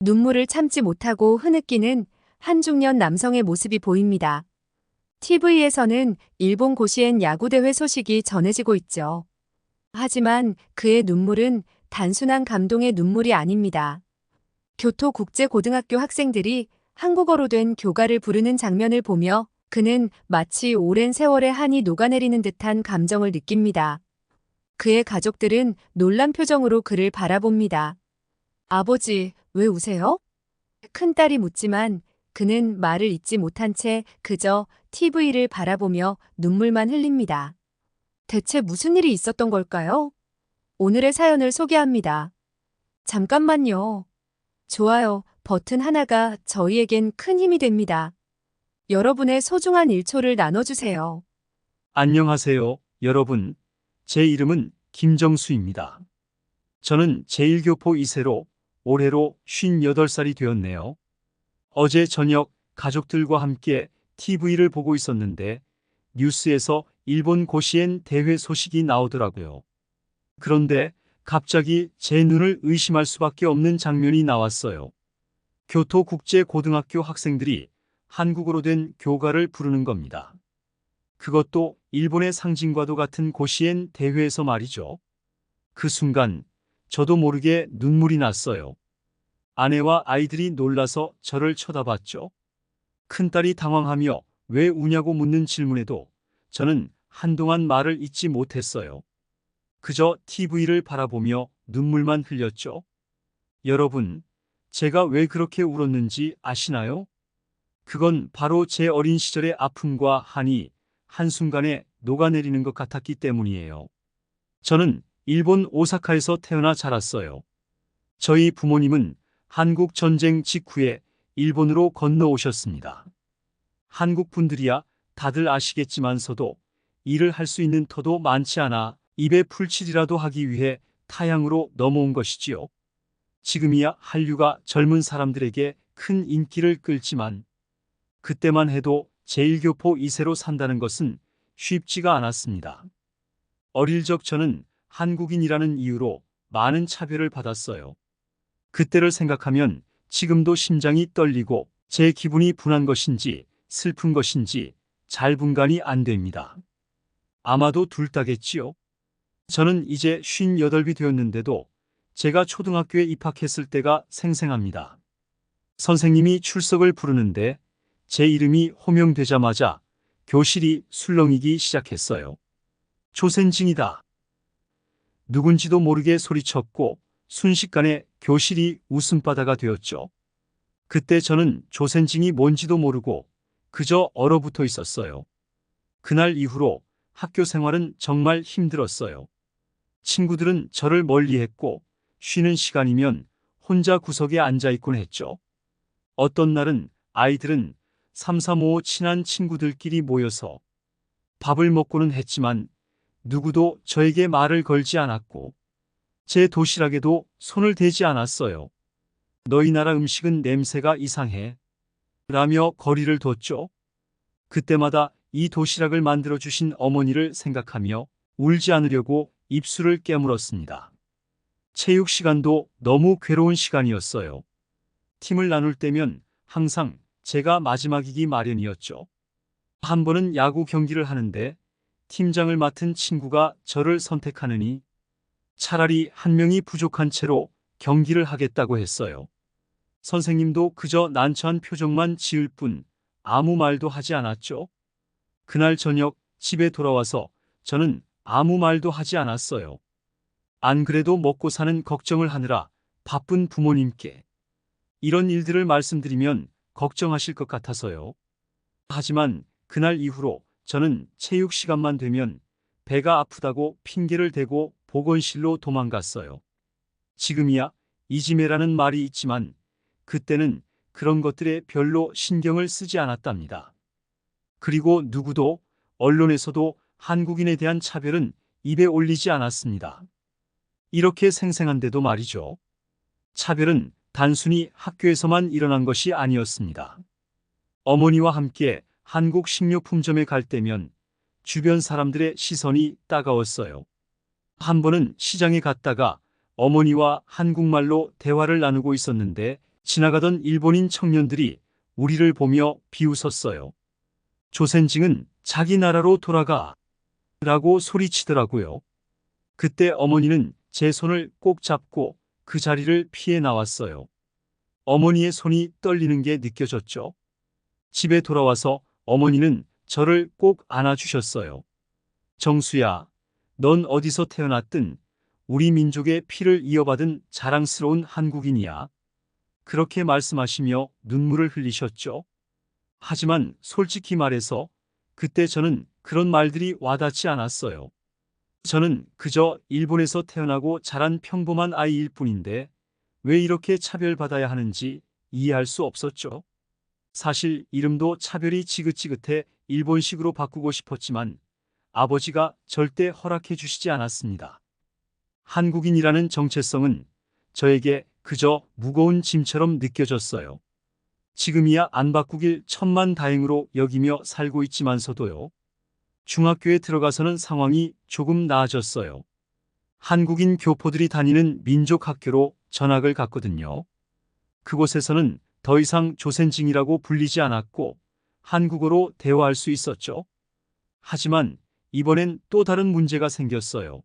눈물을 참지 못하고 흐느끼는 한 중년 남성의 모습이 보입니다. TV에서는 일본 고시엔 야구대회 소식이 전해지고 있죠. 하지만 그의 눈물은 단순한 감동의 눈물이 아닙니다. 교토국제고등학교 학생들이 한국어로 된 교가를 부르는 장면을 보며 그는 마치 오랜 세월의 한이 녹아내리는 듯한 감정을 느낍니다. 그의 가족들은 놀란 표정으로 그를 바라봅니다. 아버지, 왜 우세요? 큰딸이 묻지만 그는 말을 잇지 못한 채 그저 TV를 바라보며 눈물만 흘립니다. 대체 무슨 일이 있었던 걸까요? 오늘의 사연을 소개합니다. 잠깐만요. 좋아요 버튼 하나가 저희에겐 큰 힘이 됩니다. 여러분의 소중한 일초를 나눠주세요. 안녕하세요, 여러분. 제 이름은 김정수입니다. 저는 제1교포 2세로 올해로 58살이 되었네요. 어제 저녁 가족들과 함께 TV를 보고 있었는데 뉴스에서 일본 고시엔 대회 소식이 나오더라고요. 그런데 갑자기 제 눈을 의심할 수밖에 없는 장면이 나왔어요. 교토국제고등학교 학생들이 한국어로 된 교가를 부르는 겁니다. 그것도 일본의 상징과도 같은 고시엔 대회에서 말이죠. 그 순간 저도 모르게 눈물이 났어요. 아내와 아이들이 놀라서 저를 쳐다봤죠. 큰딸이 당황하며 왜 우냐고 묻는 질문에도 저는 한동안 말을 잇지 못했어요. 그저 TV를 바라보며 눈물만 흘렸죠. 여러분, 제가 왜 그렇게 울었는지 아시나요? 그건 바로 제 어린 시절의 아픔과 한이 한순간에 녹아내리는 것 같았기 때문이에요. 저는 일본 오사카에서 태어나 자랐어요. 저희 부모님은 한국 전쟁 직후에 일본으로 건너오셨습니다. 한국 분들이야 다들 아시겠지만서도 일을 할 수 있는 터도 많지 않아 입에 풀칠이라도 하기 위해 타향으로 넘어온 것이지요. 지금이야 한류가 젊은 사람들에게 큰 인기를 끌지만 그때만 해도 제1교포 2세로 산다는 것은 쉽지가 않았습니다. 어릴 적 저는 한국인이라는 이유로 많은 차별을 받았어요. 그때를 생각하면 지금도 심장이 떨리고 제 기분이 분한 것인지 슬픈 것인지 잘 분간이 안 됩니다. 아마도 둘 다겠지요. 저는 이제 58이 되었는데도 제가 초등학교에 입학했을 때가 생생합니다. 선생님이 출석을 부르는데 제 이름이 호명되자마자 교실이 술렁이기 시작했어요. 조센징이다. 누군지도 모르게 소리쳤고 순식간에 교실이 웃음바다가 되었죠. 그때 저는 조센징이 뭔지도 모르고 그저 얼어붙어 있었어요. 그날 이후로 학교 생활은 정말 힘들었어요. 친구들은 저를 멀리했고 쉬는 시간이면 혼자 구석에 앉아있곤 했죠. 어떤 날은 아이들은 3, 4, 5 친한 친구들끼리 모여서 밥을 먹고는 했지만 누구도 저에게 말을 걸지 않았고 제 도시락에도 손을 대지 않았어요. 너희 나라 음식은 냄새가 이상해. 라며 거리를 뒀죠. 그때마다 이 도시락을 만들어주신 어머니를 생각하며 울지 않으려고 입술을 깨물었습니다. 체육 시간도 너무 괴로운 시간이었어요. 팀을 나눌 때면 항상 제가 마지막이기 마련이었죠. 한 번은 야구 경기를 하는데 팀장을 맡은 친구가 저를 선택하느니 차라리 한 명이 부족한 채로 경기를 하겠다고 했어요. 선생님도 그저 난처한 표정만 지을 뿐 아무 말도 하지 않았죠. 그날 저녁 집에 돌아와서 저는 아무 말도 하지 않았어요. 안 그래도 먹고 사는 걱정을 하느라 바쁜 부모님께 이런 일들을 말씀드리면 걱정하실 것 같아서요. 하지만 그날 이후로 저는 체육 시간만 되면 배가 아프다고 핑계를 대고 보건실로 도망갔어요. 지금이야 이지메라는 말이 있지만 그때는 그런 것들에 별로 신경을 쓰지 않았답니다. 그리고 누구도 언론에서도 한국인에 대한 차별은 입에 올리지 않았습니다. 이렇게 생생한데도 말이죠. 차별은 단순히 학교에서만 일어난 것이 아니었습니다. 어머니와 함께 한국 식료품점에 갈 때면 주변 사람들의 시선이 따가웠어요. 한 번은 시장에 갔다가 어머니와 한국말로 대화를 나누고 있었는데 지나가던 일본인 청년들이 우리를 보며 비웃었어요. 조센징은 자기 나라로 돌아가 라고 소리치더라고요. 그때 어머니는 제 손을 꼭 잡고 그 자리를 피해 나왔어요. 어머니의 손이 떨리는 게 느껴졌죠. 집에 돌아와서 어머니는 저를 꼭 안아주셨어요. 정수야, 넌 어디서 태어났든 우리 민족의 피를 이어받은 자랑스러운 한국인이야. 그렇게 말씀하시며 눈물을 흘리셨죠. 하지만 솔직히 말해서 그때 저는 그런 말들이 와닿지 않았어요. 저는 그저 일본에서 태어나고 자란 평범한 아이일 뿐인데 왜 이렇게 차별받아야 하는지 이해할 수 없었죠. 사실 이름도 차별이 지긋지긋해 일본식으로 바꾸고 싶었지만 아버지가 절대 허락해 주시지 않았습니다. 한국인이라는 정체성은 저에게 그저 무거운 짐처럼 느껴졌어요. 지금이야 안 바꾸길 천만다행으로 여기며 살고 있지만서도요. 중학교에 들어가서는 상황이 조금 나아졌어요. 한국인 교포들이 다니는 민족학교로 전학을 갔거든요. 그곳에서는 더 이상 조센징이라고 불리지 않았고 한국어로 대화할 수 있었죠. 하지만 이번엔 또 다른 문제가 생겼어요.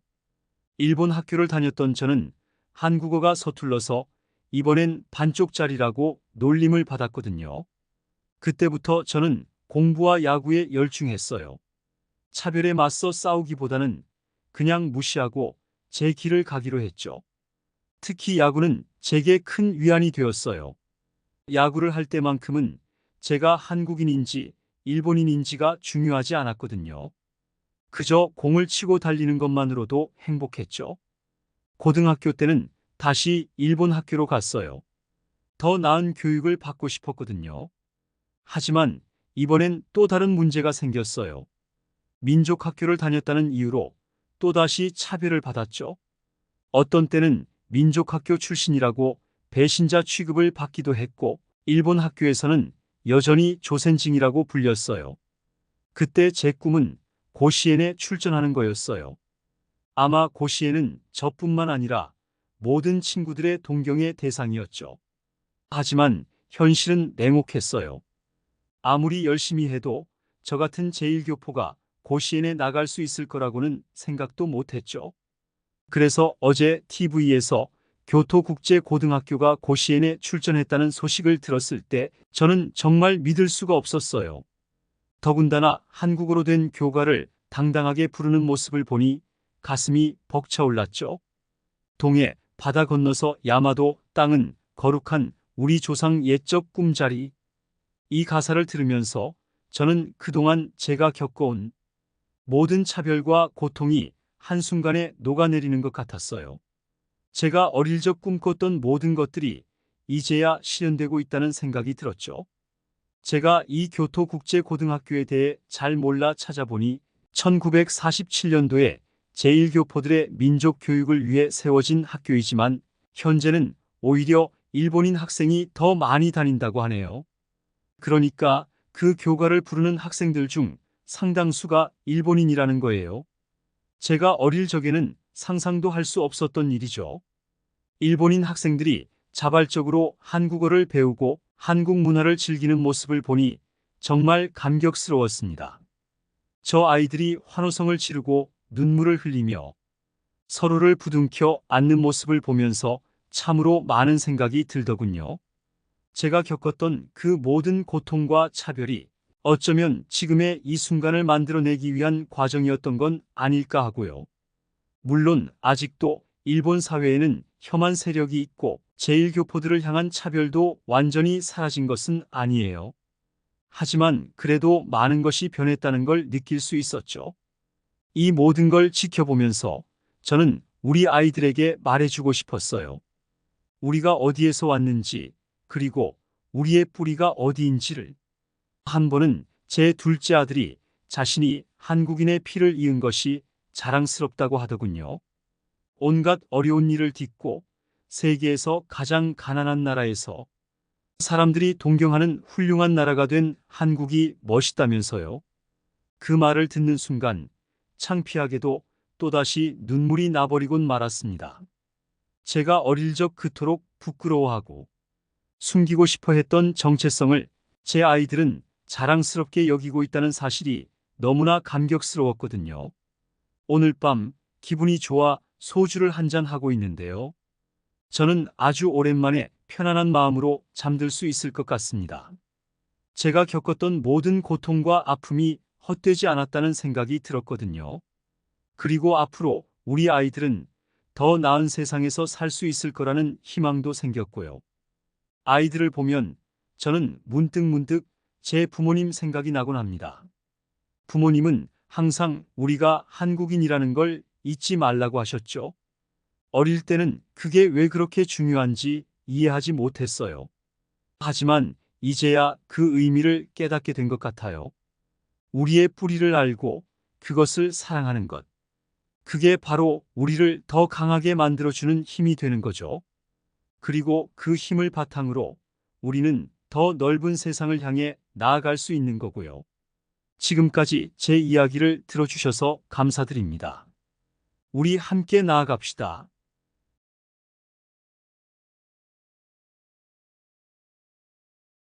일본 학교를 다녔던 저는 한국어가 서툴러서 이번엔 반쪽짜리라고 놀림을 받았거든요. 그때부터 저는 공부와 야구에 열중했어요. 차별에 맞서 싸우기보다는 그냥 무시하고 제 길을 가기로 했죠. 특히 야구는 제게 큰 위안이 되었어요. 야구를 할 때만큼은 제가 한국인인지 일본인인지가 중요하지 않았거든요. 그저 공을 치고 달리는 것만으로도 행복했죠. 고등학교 때는 다시 일본 학교로 갔어요. 더 나은 교육을 받고 싶었거든요. 하지만 이번엔 또 다른 문제가 생겼어요. 민족학교를 다녔다는 이유로 또다시 차별을 받았죠. 어떤 때는 민족학교 출신이라고 배신자 취급을 받기도 했고, 일본 학교에서는 여전히 조센징이라고 불렸어요. 그때 제 꿈은 고시엔에 출전하는 거였어요. 아마 고시엔은 저뿐만 아니라 모든 친구들의 동경의 대상이었죠. 하지만 현실은 냉혹했어요. 아무리 열심히 해도 저 같은 제1교포가 고시엔에 나갈 수 있을 거라고는 생각도 못했죠. 그래서 어제 TV에서 교토국제고등학교가 고시엔에 출전했다는 소식을 들었을 때 저는 정말 믿을 수가 없었어요. 더군다나 한국어로 된 교가를 당당하게 부르는 모습을 보니 가슴이 벅차올랐죠. 동해, 바다 건너서 야마도 땅은 거룩한 우리 조상 옛적 꿈자리. 이 가사를 들으면서 저는 그동안 제가 겪어온 모든 차별과 고통이 한순간에 녹아내리는 것 같았어요. 제가 어릴 적 꿈꿨던 모든 것들이 이제야 실현되고 있다는 생각이 들었죠. 제가 이 교토국제고등학교에 대해 잘 몰라 찾아보니 1947년도에 제1교포들의 민족 교육을 위해 세워진 학교이지만 현재는 오히려 일본인 학생이 더 많이 다닌다고 하네요. 그러니까 그 교가를 부르는 학생들 중 상당수가 일본인이라는 거예요. 제가 어릴 적에는 상상도 할 수 없었던 일이죠. 일본인 학생들이 자발적으로 한국어를 배우고 한국 문화를 즐기는 모습을 보니 정말 감격스러웠습니다. 저 아이들이 환호성을 지르고 눈물을 흘리며 서로를 부둥켜 안는 모습을 보면서 참으로 많은 생각이 들더군요. 제가 겪었던 그 모든 고통과 차별이 어쩌면 지금의 이 순간을 만들어내기 위한 과정이었던 건 아닐까 하고요. 물론 아직도 일본 사회에는 혐한 세력이 있고 제1교포들을 향한 차별도 완전히 사라진 것은 아니에요. 하지만 그래도 많은 것이 변했다는 걸 느낄 수 있었죠. 이 모든 걸 지켜보면서 저는 우리 아이들에게 말해주고 싶었어요. 우리가 어디에서 왔는지, 그리고 우리의 뿌리가 어디인지를. 한 번은 제 둘째 아들이 자신이 한국인의 피를 이은 것이 자랑스럽다고 하더군요. 온갖 어려운 일을 딛고 세계에서 가장 가난한 나라에서 사람들이 동경하는 훌륭한 나라가 된 한국이 멋있다면서요. 그 말을 듣는 순간 창피하게도 또다시 눈물이 나버리곤 말았습니다. 제가 어릴 적 그토록 부끄러워하고 숨기고 싶어 했던 정체성을 제 아이들은 자랑스럽게 여기고 있다는 사실이 너무나 감격스러웠거든요. 오늘 밤 기분이 좋아 소주를 한잔 하고 있는데요. 저는 아주 오랜만에 편안한 마음으로 잠들 수 있을 것 같습니다. 제가 겪었던 모든 고통과 아픔이 헛되지 않았다는 생각이 들었거든요. 그리고 앞으로 우리 아이들은 더 나은 세상에서 살 수 있을 거라는 희망도 생겼고요. 아이들을 보면 저는 문득문득 제 부모님 생각이 나곤 합니다. 부모님은 항상 우리가 한국인이라는 걸 잊지 말라고 하셨죠. 어릴 때는 그게 왜 그렇게 중요한지 이해하지 못했어요. 하지만 이제야 그 의미를 깨닫게 된 것 같아요. 우리의 뿌리를 알고 그것을 사랑하는 것. 그게 바로 우리를 더 강하게 만들어주는 힘이 되는 거죠. 그리고 그 힘을 바탕으로 우리는 더 넓은 세상을 향해 나아갈 수 있는 거고요. 지금까지 제 이야기를 들어주셔서 감사드립니다. 우리 함께 나아갑시다.